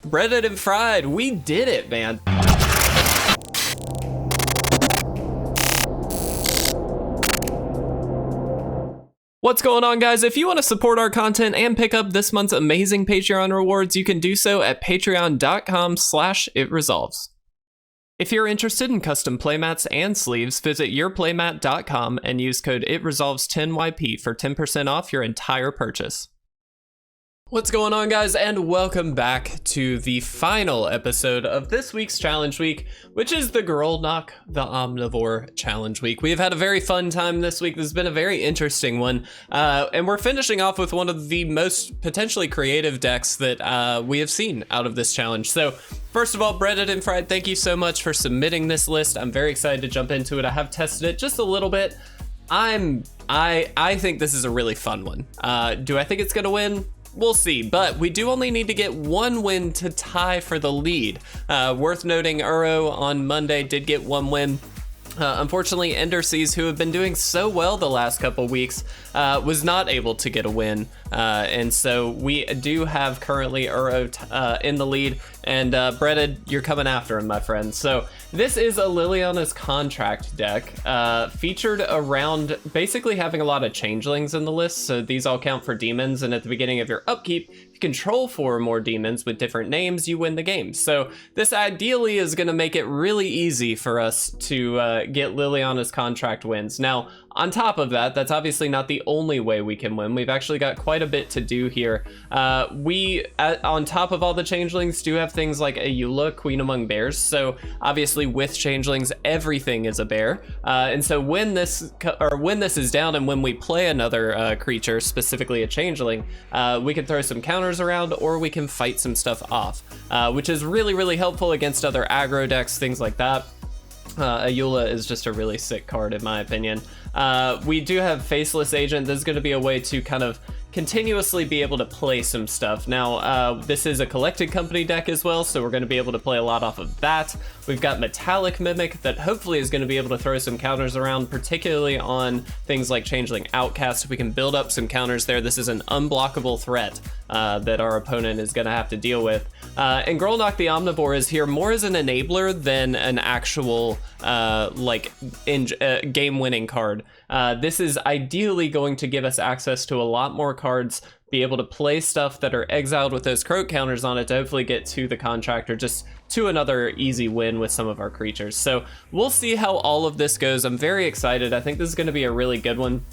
Breaded and fried, we did it, man. What's going on, guys? If you want to support our content and pick up this month's amazing Patreon rewards, you can do so at patreon.com/itresolves. If you're interested in custom playmats and sleeves, visit yourplaymat.com and use code ITRESOLVES10YP for 10% off your entire purchase. What's going on, guys, and welcome back to the final episode of this week's challenge week, which is the Grolnok, the Omnivore challenge week. We have had a very fun time this week. This has been a very interesting one, and we're finishing off with one of the most potentially creative decks that we have seen out of this challenge. So first of all, Breaded and Fried, thank you so much for submitting this list. I'm very excited to jump into it. I have tested it just a little bit. I think this is a really fun one. Do I think it's gonna win? We'll see, but we do only need to get one win to tie for the lead. Worth noting, Uro on Monday did get one win. Unfortunately, Enderseas, who have been doing so well the last couple weeks, was not able to get a win. And so we do have currently Uro in the lead, and Breaded, you're coming after him, my friend. So this is a Liliana's contract deck, featured around basically having a lot of changelings in the list. So these all count for demons, and at the beginning of your upkeep, if you control 4 or more demons with different names, you win the game. So this ideally is going to make it really easy for us to get Liliana's contract wins. Now, on top of that, that's obviously not the only way we can win. We've actually got quite a bit to do here. On top of all the changelings, do have things like Ayula, Queen Among Bears. So obviously with changelings, everything is a bear. And so when this is down and when we play another creature, specifically a changeling, we can throw some counters around, or we can fight some stuff off, which is really, really helpful against other aggro decks, things like that. Ayula is just a really sick card in my opinion. We do have Faceless Agent. This is going to be a way to kind of continuously be able to play some stuff. Now, this is a collected company deck as well, so we're going to be able to play a lot off of that. We've got Metallic Mimic that hopefully is going to be able to throw some counters around, particularly on things like Changeling Outcast. We can build up some counters there. This is an unblockable threat that our opponent is going to have to deal with. And Grolnok the Omnivore is here more as an enabler than an actual game-winning card. This is ideally going to give us access to a lot more cards, be able to play stuff that are exiled with those croak counters on it to hopefully get to the contract or just to another easy win with some of our creatures. So we'll see how all of this goes. I'm very excited. I think this is going to be a really good one.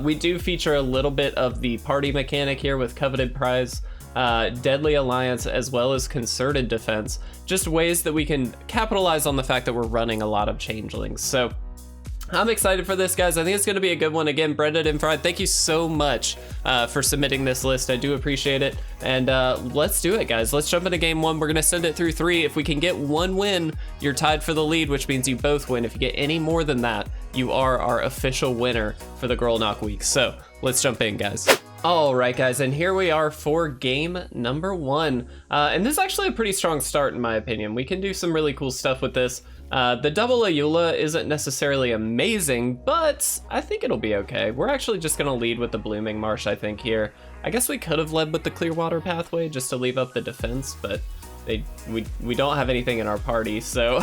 We do feature a little bit of the party mechanic here with Coveted Prize, Deadly Alliance, as well as Concerted Defense, just ways that we can capitalize on the fact that we're running a lot of changelings. So I'm excited for this, guys. I think it's going to be a good one. Again, Breaded and Fried, thank you so much for submitting this list. I do appreciate it. And let's do it, guys. Let's jump into game 1. We're going to send it through 3. If we can get 1 win, you're tied for the lead, which means you both win. If you get any more than that, you are our official winner for the Grolnok week. So let's jump in, guys. All right, guys, and here we are for game number 1. And this is actually a pretty strong start, in my opinion. We can do some really cool stuff with this. The double Ayula isn't necessarily amazing, but I think it'll be okay. We're actually just going to lead with the Blooming Marsh, I think, here. I guess we could have led with the Clearwater Pathway just to leave up the defense, but we don't have anything in our party, so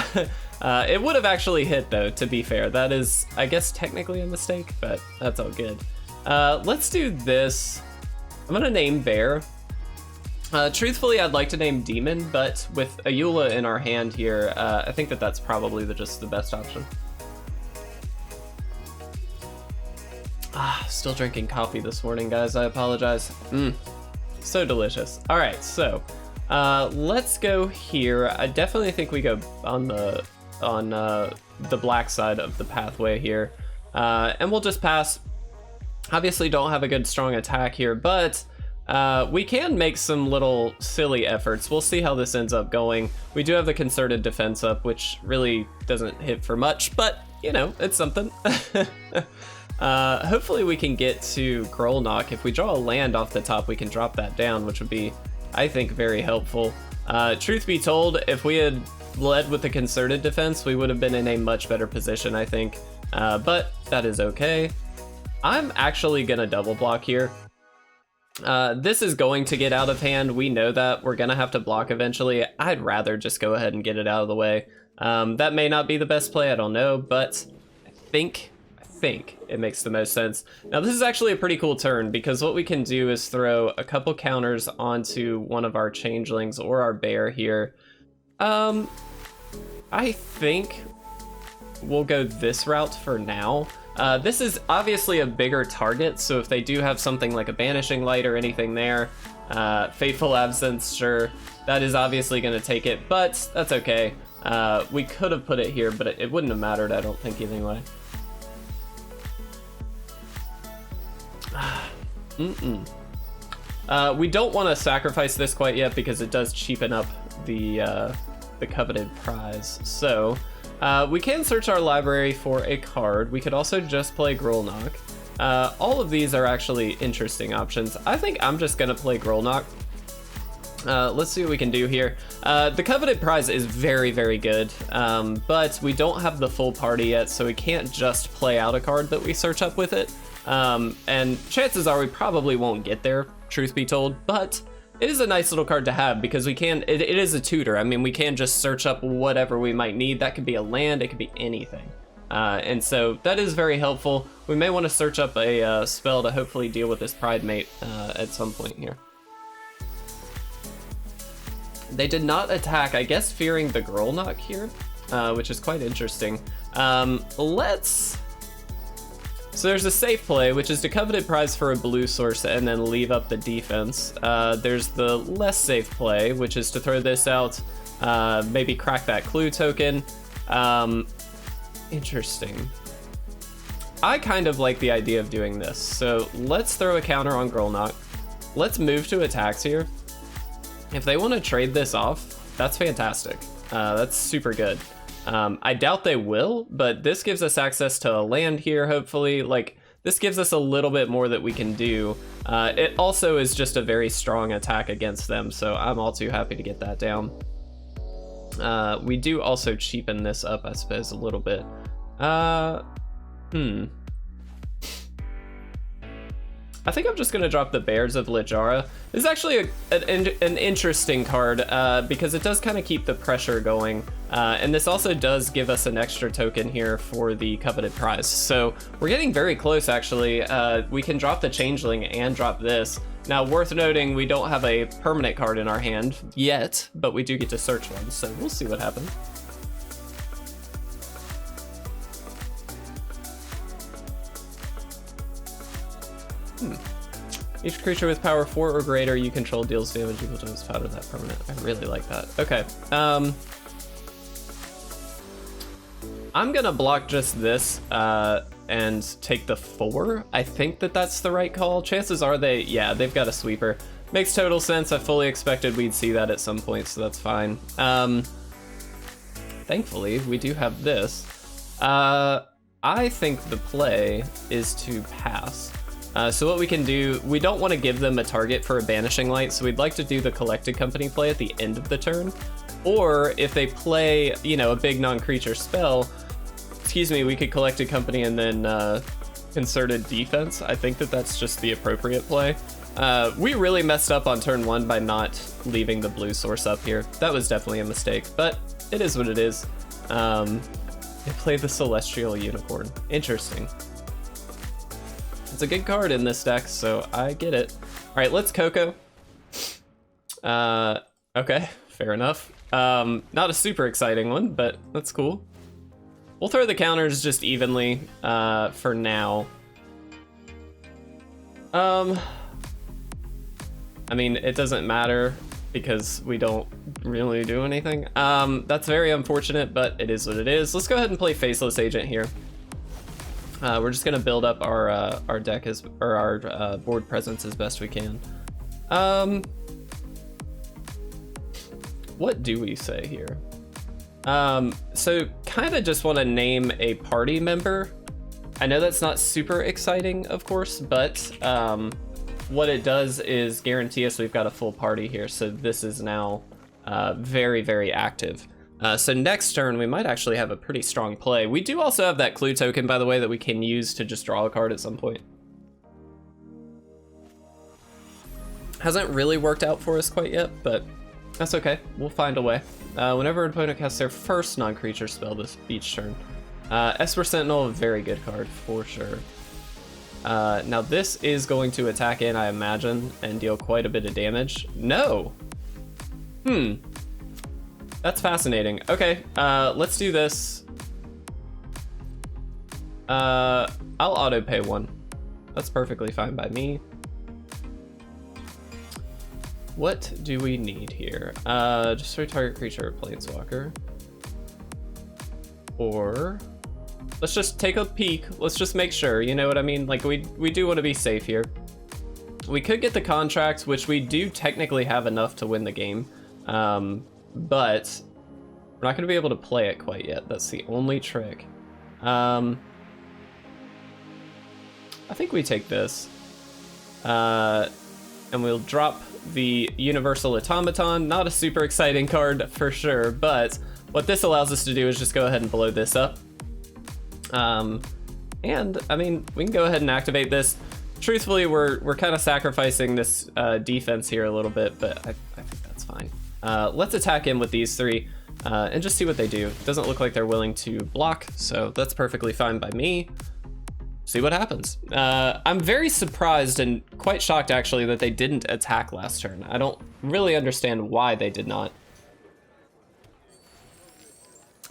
it would have actually hit, though, to be fair. That is, I guess, technically a mistake, but that's all good. Let's do this. I'm going to name Bear. Truthfully, I'd like to name Demon, but with Ayula in our hand here, I think that that's probably just the best option. Still drinking coffee this morning, guys. I apologize. So delicious. All right, so let's go here. I definitely think we go on the black side of the pathway here, and we'll just pass. Obviously, don't have a good strong attack here, but we can make some little silly efforts. We'll see how this ends up going. We do have the Concerted Defense up, which really doesn't hit for much, but, you know, it's something. Hopefully we can get to Grolnok. If we draw a land off the top, we can drop that down, which would be, I think, very helpful. Truth be told, if we had led with the Concerted Defense, we would have been in a much better position, I think. But that is okay. I'm actually gonna double block here. This is going to get out of hand. We know that. We're going to have to block eventually. I'd rather just go ahead and get it out of the way. That may not be the best play, I don't know, but I think it makes the most sense. Now, this is actually a pretty cool turn because what we can do is throw a couple counters onto one of our changelings or our bear here. I think we'll go this route for now. This is obviously a bigger target, so if they do have something like a Banishing Light or anything there, Fateful Absence, sure, that is obviously going to take it, but that's okay. We could have put it here, but it wouldn't have mattered, I don't think, anyway. We don't want to sacrifice this quite yet because it does cheapen up the Coveted Prize, so... we can search our library for a card. We could also just play Grolnok. All of these are actually interesting options. I think I'm just gonna play Grolnok. Let's see what we can do here. The Coveted Prize is very, very good, but we don't have the full party yet, so we can't just play out a card that we search up with it. And chances are we probably won't get there, truth be told, but it is a nice little card to have because we can, it is a tutor. I mean, we can just search up whatever we might need. That could be a land, it could be anything. And so that is very helpful. We may want to search up a spell to hopefully deal with this Pride Mate at some point here. They did not attack, I guess fearing the Grolnok here, which is quite interesting. So there's a safe play, which is to Coveted Prize for a blue source and then leave up the defense. There's the less safe play, which is to throw this out, maybe crack that clue token. Interesting. I kind of like the idea of doing this. So let's throw a counter on Grolnok. Let's move to attacks here. If they want to trade this off, that's fantastic. That's super good. I doubt they will, but this gives us access to a land here, hopefully. Like, this gives us a little bit more that we can do. It also is just a very strong attack against them, so I'm all too happy to get that down. We do also cheapen this up, I suppose, a little bit. I think I'm just going to drop the Bears of Littjara. This is actually an interesting card because it does kind of keep the pressure going. And this also does give us an extra token here for the Coveted Prize. So we're getting very close, actually. We can drop the Changeling and drop this. Now, worth noting, we don't have a permanent card in our hand yet, but we do get to search one, so we'll see what happens. Each creature with power 4 or greater you control deals damage equal to its power to that permanent. I really like that. Okay. I'm gonna block just this and take the 4. I think that's the right call. Chances are they've got a sweeper. Makes total sense. I fully expected we'd see that at some point, so that's fine. Thankfully, we do have this. I think the play is to pass. So what we can do, we don't want to give them a target for a Banishing Light, so we'd like to do the Collected Company play at the end of the turn. Or if they play, you know, a big non-creature spell, we could Collected Company and then Concerted Defense. I think that's just the appropriate play. We really messed up on turn 1 by not leaving the blue source up here. That was definitely a mistake, but it is what it is. They play the Celestial Unicorn. Interesting. It's a good card in this deck, so I get it. All right, let's Coco. Okay, fair enough. Not a super exciting one, but that's cool. We'll throw the counters just evenly for now. I mean, it doesn't matter because we don't really do anything. That's very unfortunate, but it is what it is. Let's go ahead and play Faceless Agent here. We're just gonna build up our deck our board presence as best we can. What do we say here? So kind of just want to name a party member. I know that's not super exciting, of course, but what it does is guarantee us we've got a full party here. So this is now very, very active. So next turn, we might actually have a pretty strong play. We do also have that clue token, by the way, that we can use to just draw a card at some point. Hasn't really worked out for us quite yet, but that's okay. We'll find a way. Whenever an opponent casts their first non-creature spell this each turn. Esper Sentinel, a very good card for sure. Now this is going to attack in, I imagine, and deal quite a bit of damage. No! That's fascinating. Okay, let's do this. I'll auto-pay one. That's perfectly fine by me. What do we need here? Destroy target creature or planeswalker. Or let's just take a peek. Let's just make sure, you know what I mean? Like we do want to be safe here. We could get the contract, which we do technically have enough to win the game. But we're not going to be able to play it quite yet. That's the only trick. I think we take this. And we'll drop the Universal Automaton. Not a super exciting card for sure, but what this allows us to do is just go ahead and blow this up. And I mean, we can go ahead and activate this. Truthfully, we're kind of sacrificing this defense here a little bit, but I think that's fine. Let's attack in with these three and just see what they do. Doesn't look like they're willing to block, so that's perfectly fine by me. See what happens. I'm very surprised and quite shocked actually that they didn't attack last turn. I don't really understand why they did not.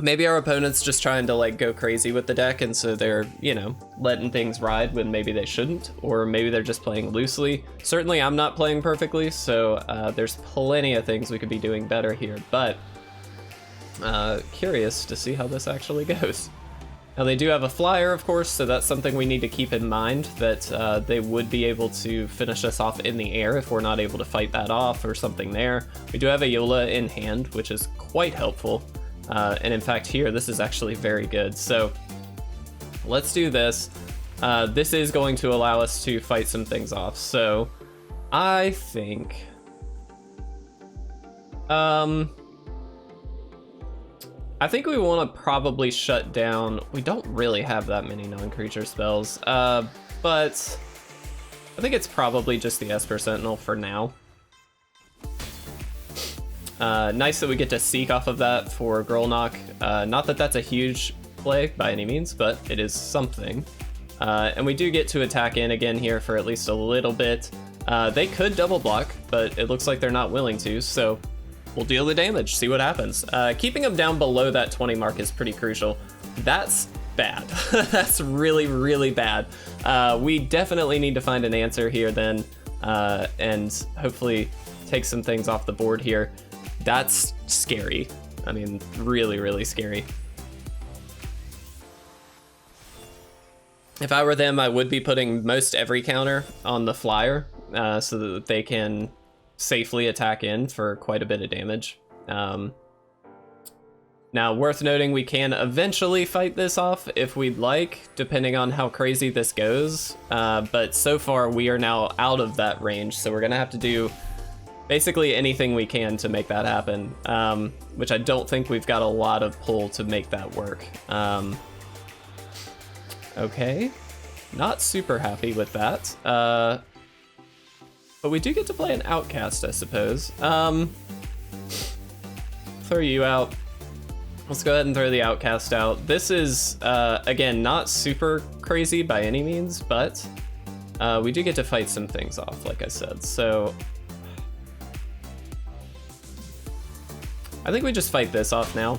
Maybe our opponent's just trying to like go crazy with the deck, and so they're, you know, letting things ride when maybe they shouldn't, or maybe they're just playing loosely. Certainly I'm not playing perfectly, so there's plenty of things we could be doing better here, but curious to see how this actually goes. Now they do have a flyer, of course, so that's something we need to keep in mind, that they would be able to finish us off in the air if we're not able to fight that off or something there. We do have Ayula in hand, which is quite helpful. And in fact here, this is actually very good. So let's do this. This is going to allow us to fight some things off. So I think, we want to probably shut down. We don't really have that many non-creature spells, but I think it's probably just the Esper Sentinel for now. Nice that we get to seek off of that for Grolnok. Not that that's a huge play by any means, but it is something. And we do get to attack in again here for at least a little bit. They could double block, but it looks like they're not willing to, so we'll deal the damage, see what happens. Keeping them down below that 20 mark is pretty crucial. That's bad. That's really, really bad. We definitely need to find an answer here then, and hopefully take some things off the board here. That's scary. I mean, really, really scary. If I were them, I would be putting most every counter on the flyer so that they can safely attack in for quite a bit of damage. Now, worth noting, we can eventually fight this off if we'd like, depending on how crazy this goes. But so far, we are now out of that range, so we're gonna have to do basically anything we can to make that happen, which I don't think we've got a lot of pull to make that work. Okay, not super happy with that. But we do get to play an Outcast, I suppose. Throw you out. Let's go ahead and throw the Outcast out. This is, again, not super crazy by any means, but we do get to fight some things off, like I said, so I think we just fight this off now.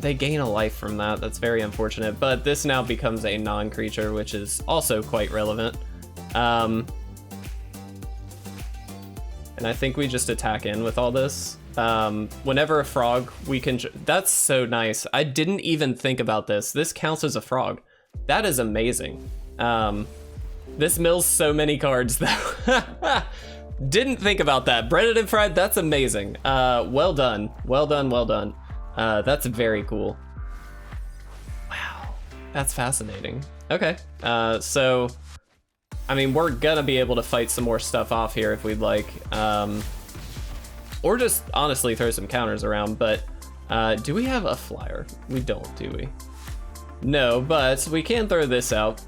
They gain a life from that. That's very unfortunate, but this now becomes a non-creature, which is also quite relevant. And I think we just attack in with all this. Whenever a frog, we can... That's so nice. I didn't even think about this. This counts as a frog. That is amazing. This mills so many cards, though. Didn't think about that. Breaded and fried, that's amazing. Well done. Well done, well done. That's very cool. Wow, that's fascinating. Okay, so, I mean, we're gonna be able to fight some more stuff off here if we'd like. Or just honestly throw some counters around, but do we have a flyer? We don't, do we? No, but we can throw this out.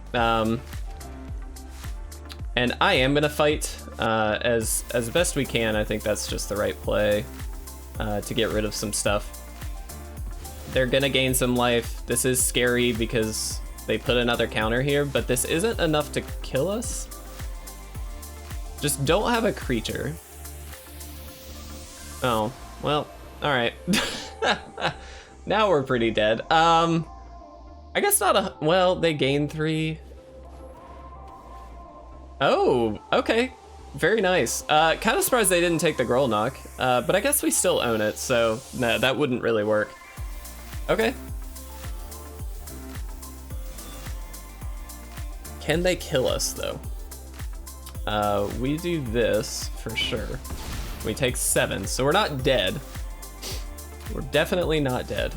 And I am gonna fight as best we can. I think that's just the right play to get rid of some stuff. They're gonna gain some life. This is scary because they put another counter here, but this isn't enough to kill us. Just don't have a creature. Oh, well, all right. Now we're pretty dead. I guess not a, well, they gain 3. Oh, okay. Very nice. Kind of surprised they didn't take the Grolnok, but I guess we still own it, so no, that wouldn't really work. Okay. Can they kill us, though? We do this for sure. We take 7, so we're not dead. We're definitely not dead.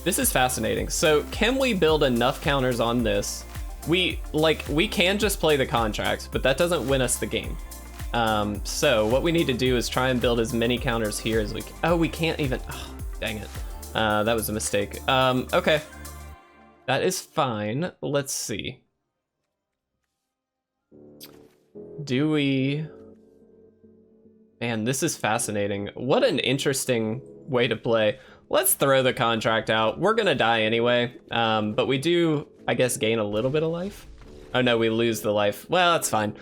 This is fascinating. So can we build enough counters on this? We can just play the contract, but that doesn't win us the game. So what we need to do is try and build as many counters here as we can. Oh, we can't even, oh, dang it. That was a mistake. Okay. That is fine. Let's see. Do we... Man, this is fascinating. What an interesting way to play. Let's throw the contract out. We're gonna die anyway, but we do, I guess, gain a little bit of life. Oh no, we lose the life. Well, that's fine.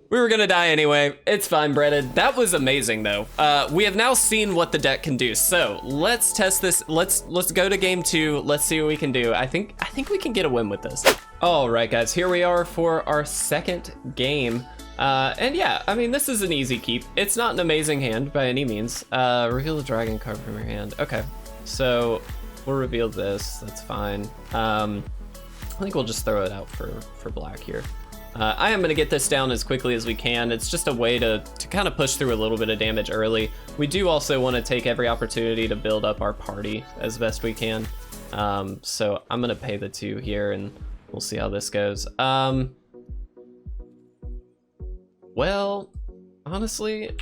We were gonna die anyway. It's fine, Breaded. That was amazing, though. We have now seen what the deck can do. So let's test this. Let's go to game 2. Let's see what we can do. I think we can get a win with this. All right, guys. Here we are for our second game. And yeah, I mean, this is an easy keep. It's not an amazing hand by any means. Reveal the dragon card from your hand. Okay, so we'll reveal this. That's fine. I think we'll just throw it out for black here. I am going to get this down as quickly as we can. It's just a way to kind of push through a little bit of damage early. We do also want to take every opportunity to build up our party as best we can. So I'm going to pay the 2 here, and we'll see how this goes. Well, honestly,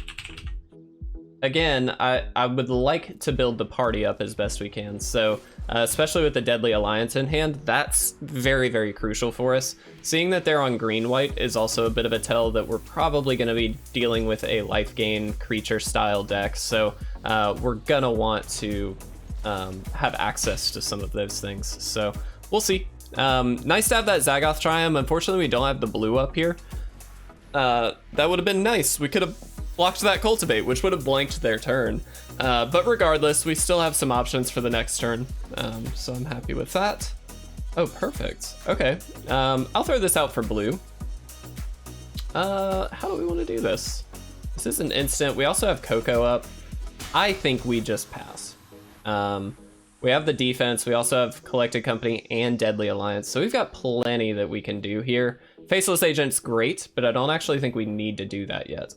again, I would like to build the party up as best we can. So especially with the Deadly Alliance in hand, that's very, very crucial for us. Seeing that they're on green-white is also a bit of a tell that we're probably going to be dealing with a life gain creature style deck. So we're going to want to have access to some of those things. So we'll see. Nice to have that Zagoth Triumph. Unfortunately, we don't have the blue up here. That would have been nice. We could have blocked that Cultivate, which would have blanked their turn. But regardless, we still have some options for the next turn. So I'm happy with that. Oh, perfect. Okay. I'll throw this out for blue. How do we want to do this? This is an instant. We also have Coco up. I think we just pass. We have the defense. We also have Collected Company and Deadly Alliance. So we've got plenty that we can do here. Faceless Agent's great, but I don't actually think we need to do that yet.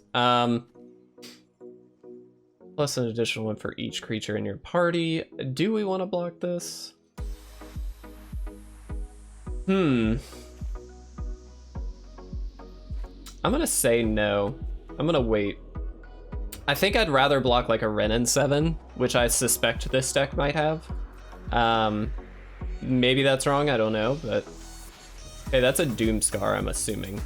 Plus an additional one for each creature in your party. Do we want to block this? I'm gonna say no. I'm gonna wait. I think I'd rather block like a Renin 7, which I suspect this deck might have. Maybe that's wrong, I don't know, but... Okay, that's a Doomscar, I'm assuming.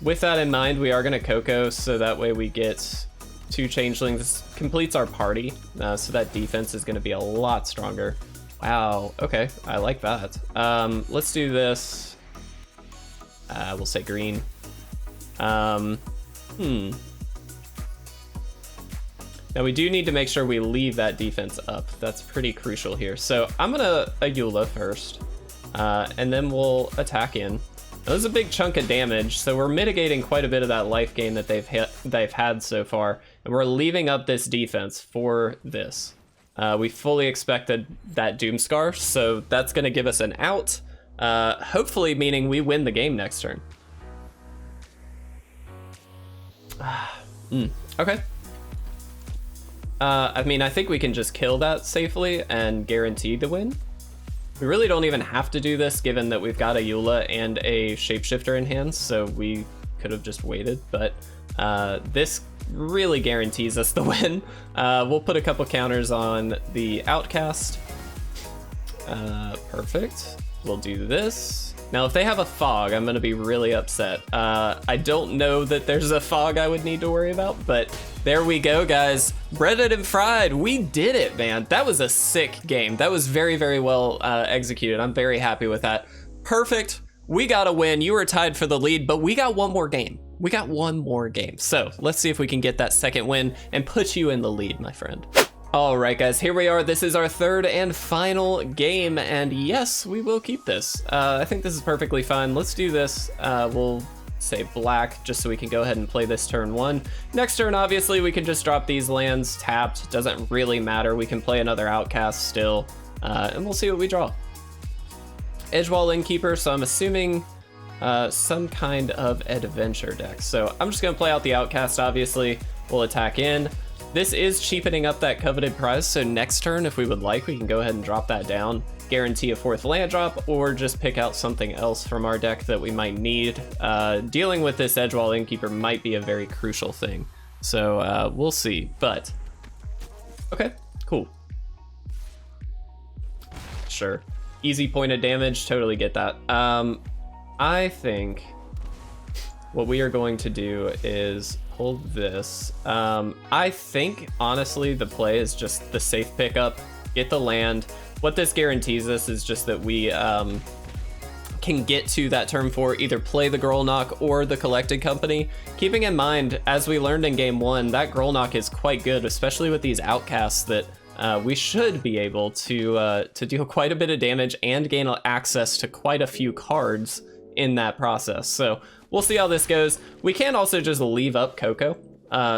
With that in mind, we are gonna Coco, so that way we get 2 Changelings. This completes our party, so that defense is gonna be a lot stronger. Wow, okay, I like that. Let's do this. We'll say green. Now we do need to make sure we leave that defense up. That's pretty crucial here. So I'm gonna Ayula first, and then we'll attack in. Now, this is a big chunk of damage, so we're mitigating quite a bit of that life gain that they've had so far, and we're leaving up this defense for this. We fully expected that Doomscar, so that's gonna give us an out, hopefully meaning we win the game next turn. Okay. I mean, I think we can just kill that safely and guarantee the win. We really don't even have to do this, given that we've got a Ayula and a Shapeshifter in hand, so we could have just waited, but this really guarantees us the win. We'll put a couple counters on the Outcast, Perfect. We'll do this. Now, if they have a fog, I'm gonna be really upset. I don't know that there's a fog I would need to worry about, but there we go, guys. Breaded and fried, we did it, man. That was a sick game. That was very, very well executed. I'm very happy with that. Perfect, we got a win. You were tied for the lead, but we got one more game. We got one more game. So let's see if we can get that second win and put you in the lead, my friend. All right, guys, here we are. This is our third and final game, and yes, we will keep this. I think this is perfectly fine. Let's do this. We'll say black, just so we can go ahead and play this turn one. Next turn, obviously, we can just drop these lands tapped. Doesn't really matter. We can play another Outcast still, and we'll see what we draw. Edgewall Innkeeper, so I'm assuming some kind of adventure deck. So I'm just gonna play out the Outcast, obviously. We'll attack in. This is cheapening up that Coveted Prize, so next turn, if we would like, we can go ahead and drop that down, guarantee a 4th land drop, or just pick out something else from our deck that we might need. Dealing with this Edgewall Innkeeper might be a very crucial thing, so we'll see, but okay, cool. Sure, easy point of damage, totally get that. I think what we are going to do is hold this. I think, honestly, the play is just the safe pickup, get the land. What this guarantees us is just that we can get to that turn 4, either play the Grolnok or the Collected Company. Keeping in mind, as we learned in game 1, that Grolnok is quite good, especially with these Outcasts, that we should be able to deal quite a bit of damage and gain access to quite a few cards in that process. So we'll see how this goes. We can also just leave up Coco,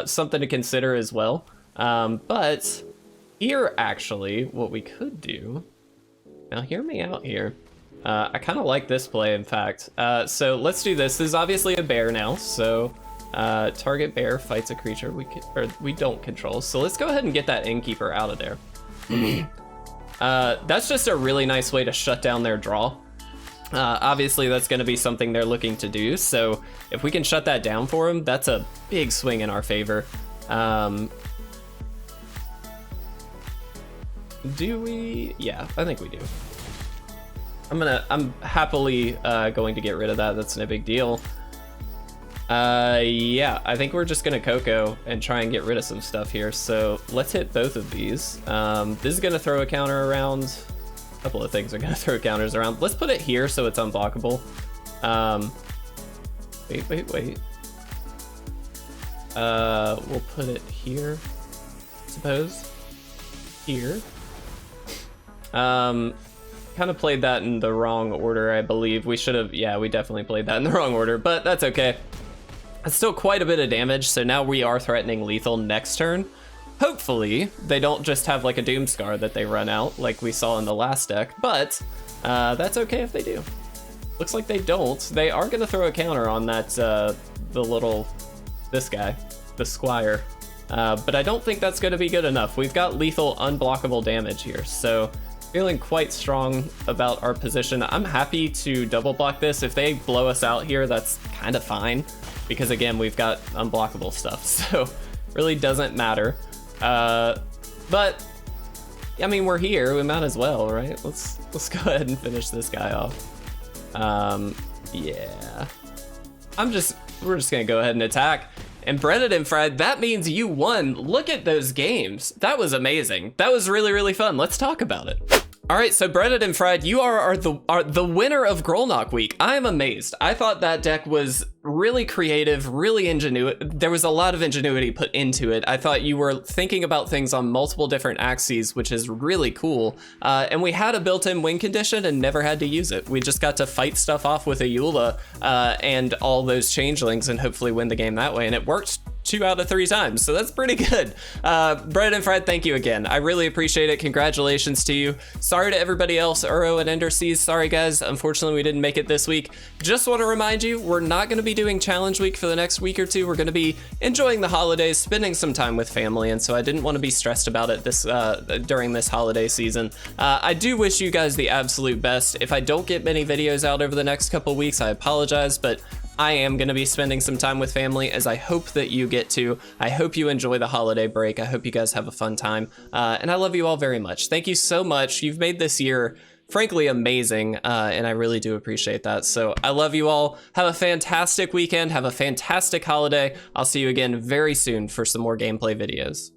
something to consider as well. But here, actually, what we could do, now hear me out here. I kind of like this play, in fact. So let's do this. This is obviously a bear now, so target bear fights a creature we don't control. So let's go ahead and get that Innkeeper out of there. That's just a really nice way to shut down their draw. Obviously, that's going to be something they're looking to do, so if we can shut that down for them, that's a big swing in our favor. Do we? Yeah, I think we do. I'm happily going to get rid of that. That's no big deal. Yeah, I think we're just gonna Coco and try and get rid of some stuff here. So let's hit both of these. This is gonna throw a counter around. A couple of things are gonna throw counters around. Let's put it here so it's unblockable. Wait. We'll put it here, I suppose. Here. Kind of played that in the wrong order, I believe. We should have, yeah, we definitely played that in the wrong order, but that's okay. It's still quite a bit of damage, so now we are threatening lethal next turn. Hopefully, they don't just have like a Doomscar that they run out like we saw in the last deck, but that's okay if they do. Looks like they don't. They are gonna throw a counter on that, this guy, the Squire. But I don't think that's gonna be good enough. We've got lethal unblockable damage here, so feeling quite strong about our position. I'm happy to double block this. If they blow us out here, that's kind of fine, because again, we've got unblockable stuff, so really doesn't matter. But I mean, we're here, we might as well, right? Let's go ahead and finish this guy off. Yeah, we're just gonna go ahead and attack. And Breaded and Fried, that means you won. Look at those games. That was amazing. That was really, really fun. Let's talk about it. All right, so Breaded and Fried, you are the winner of Grolnok Week. I am amazed. I thought that deck was really creative, really ingenuity. There was a lot of ingenuity put into it. I thought you were thinking about things on multiple different axes, which is really cool. And we had a built-in win condition and never had to use it. We just got to fight stuff off with Ayula and all those changelings and hopefully win the game that way. And it worked 2 out of 3 times, so that's pretty good. Bread and Fried, thank you again. I really appreciate it. Congratulations to you. Sorry to everybody else, Uro and Enderseas. Sorry guys, unfortunately we didn't make it this week. Just want to remind you, we're not going to be doing challenge week for the next week or 2. We're going to be enjoying the holidays, spending some time with family, and so I didn't want to be stressed about it during this holiday season. I do wish you guys the absolute best. If I don't get many videos out over the next couple weeks, I apologize, but I am going to be spending some time with family, as I hope that you get to. I hope you enjoy the holiday break. I hope you guys have a fun time. And I love you all very much. Thank you so much. You've made this year frankly amazing, and I really do appreciate that. So I love you all. Have a fantastic weekend. Have a fantastic holiday. I'll see you again very soon for some more gameplay videos.